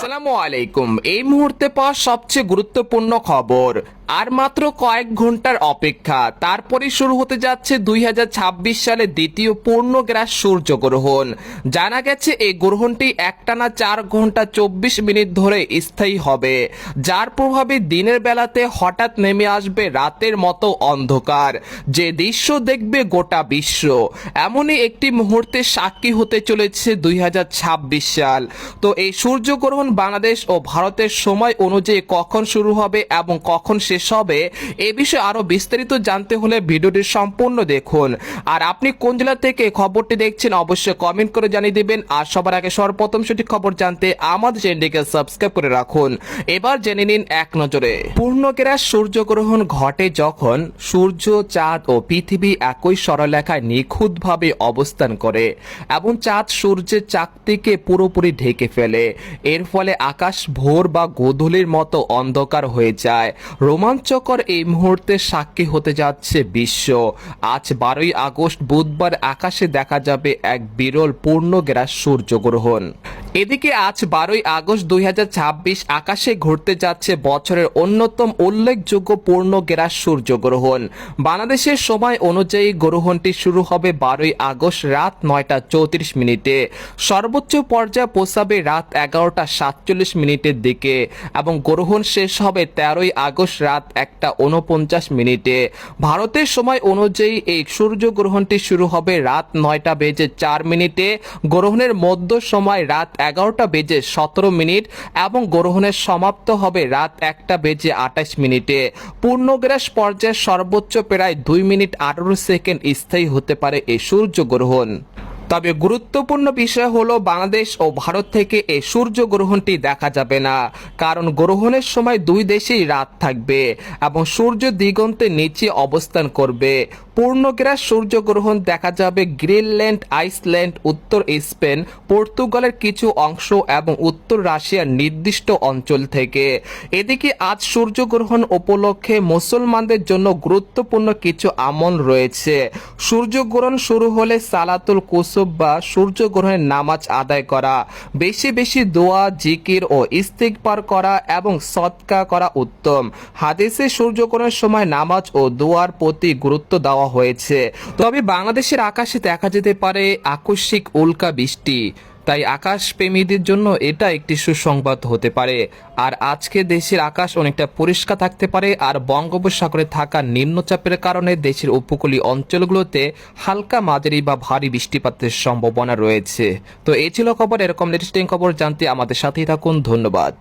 আসসালামু আলাইকুম। এই মুহূর্তে পাওয়া সবচেয়ে গুরুত্বপূর্ণ খবর। আর মাত্র কয়েক ঘন্টার অপেক্ষা, তারপরে শুরু হতে যাচ্ছে 2026 সালে দ্বিতীয় পূর্ণগ্রাস সূর্যগ্রহণ। জানা গেছে এই গ্রহণটি একটানা 4 ঘন্টা 24 মিনিট ধরে স্থায়ী হবে, যার প্রভাবে দিনের বেলাতে হঠাৎ নেমে আসবে রাতের মতো অন্ধকার, যে দৃশ্য দেখবে গোটা বিশ্ব। এমনই একটি মুহূর্তে সাক্ষী হতে চলেছে 2026 সাল। তো এই সূর্যগ্রহণ বাংলাদেশ ও ভারতের সময় অনুযায়ী কখন শুরু হবে এবং কখন শেষ হবে, এ বিষয়ে আরো বিস্তারিত জানতে হলে ভিডিওটি সম্পূর্ণ দেখুন। আর আপনি কোন জেলা থেকে খবরটি দেখছেন অবশ্যই কমেন্ট করে জানিয়ে দিবেন। আর সবার আগে সর্বপ্রথম সঠিক খবর জানতে আমাদের চ্যানেলটিকে সাবস্ক্রাইব করে রাখুন। এবার জেনে নিন এক নজরে। পূর্ণগ্রাস সূর্যগ্রহণ ঘটে যখন সূর্য, চাঁদ ও পৃথিবী একই সরলরেখায় নিখুঁতভাবে অবস্থান করে এবং চাঁদ সূর্যের চাকতিকে পুরোপুরি ঢেকে ফেলে। এর ফলে আকাশ ভোর বা গোধূলির মতো অন্ধকার হয়ে যায়। রোমাঞ্চকর এই মুহূর্তে সাক্ষী হতে যাচ্ছে বিশ্ব। আজ 12ই আগস্ট বুধবার আকাশে দেখা যাবে এক বিরল পূর্ণগ্রাস সূর্যগ্রহণ। এদিকে আজ 12ই আগস্ট 2026 আকাশে ঘুরতে যাচ্ছে বছরের অন্যতম উল্লেখযোগ্য পূর্ণগ্রাস সূর্যগ্রহণ। বাংলাদেশের সময় অনুযায়ী গ্রহণটি শুরু হবে 12ই আগস্ট রাত 9টা 34 মিনিটে। সর্বোচ্চ পর্যায়ে পৌঁছাবে রাত 11টা 47 মিনিটের দিকে এবং গ্রহণ শেষ হবে 13ই আগস্ট রাত 1টা 49 মিনিটে। ভারতের সময় অনুযায়ী এই সূর্যগ্রহণটি শুরু হবে রাত 9টা বেজে 4 মিনিটে। গ্রহণের মধ্য সময় রাত 11টা বেজে 17 মিনিট এবং গ্রহণের সমাপ্ত হবে রাত 1টা বেজে 28 মিনিটে। পূর্ণগ্রাস পর্যায়ে সর্বোচ্চ প্রায় 2 মিনিট 18 সেকেন্ড স্থায়ী হতে পারে এই সূর্যগ্রহণ। তবে গুরুত্বপূর্ণ বিষয় হলো বাংলাদেশ ও ভারত থেকে এই সূর্যগ্রহণটি দেখা যাবে না, কারণ গ্রহণের সময় দুই দেশেই রাত থাকবে এবং সূর্য দিগন্তের নিচে অবস্থান করবে। পূর্ণগ্রাস সূর্যগ্রহণ দেখা যাবে গ্রিনল্যান্ড, আইসল্যান্ড, উত্তর স্পেন, পর্তুগালের কিছু অংশ এবং উত্তর রাশিয়ার নির্দিষ্ট অঞ্চল থেকে। এদিকে আজ সূর্যগ্রহণ উপলক্ষে মুসলমানদের জন্য গুরুত্বপূর্ণ কিছু আমল রয়েছে। সূর্যগ্রহণ শুরু হলে সালাতুল কুসুফ বা সূর্যগ্রহণের নামাজ আদায় করা, বেশি বেশি দোয়া, জিকির ও ইস্তিগফার করা এবং সদকা করা উত্তম। হাদিসে সূর্যগ্রহণের সময় নামাজ ও দোয়ার প্রতি গুরুত্ব দেওয়া হয়েছে। তবে বাংলাদেশের আকাশে দেখা যেতে পারে আকস্মিক উল্কা বৃষ্টি, তাই আকাশ প্রেমীদের জন্য এটা একটি সুসংবাদ হতে পারে। আর আজকে দেশের আকাশ অনেকটা পরিষ্কার থাকতে পারে। আর বঙ্গোপসাগরে থাকা নিম্নচাপের কারণে দেশের উপকূলীয় অঞ্চলগুলোতে হালকা মাঝারি বা ভারী বৃষ্টিপাতের সম্ভাবনা রয়েছে। তো এই ছিল খবর। এরকম লেটেস্ট খবর জানতে আমাদের সাথেই থাকুন। ধন্যবাদ।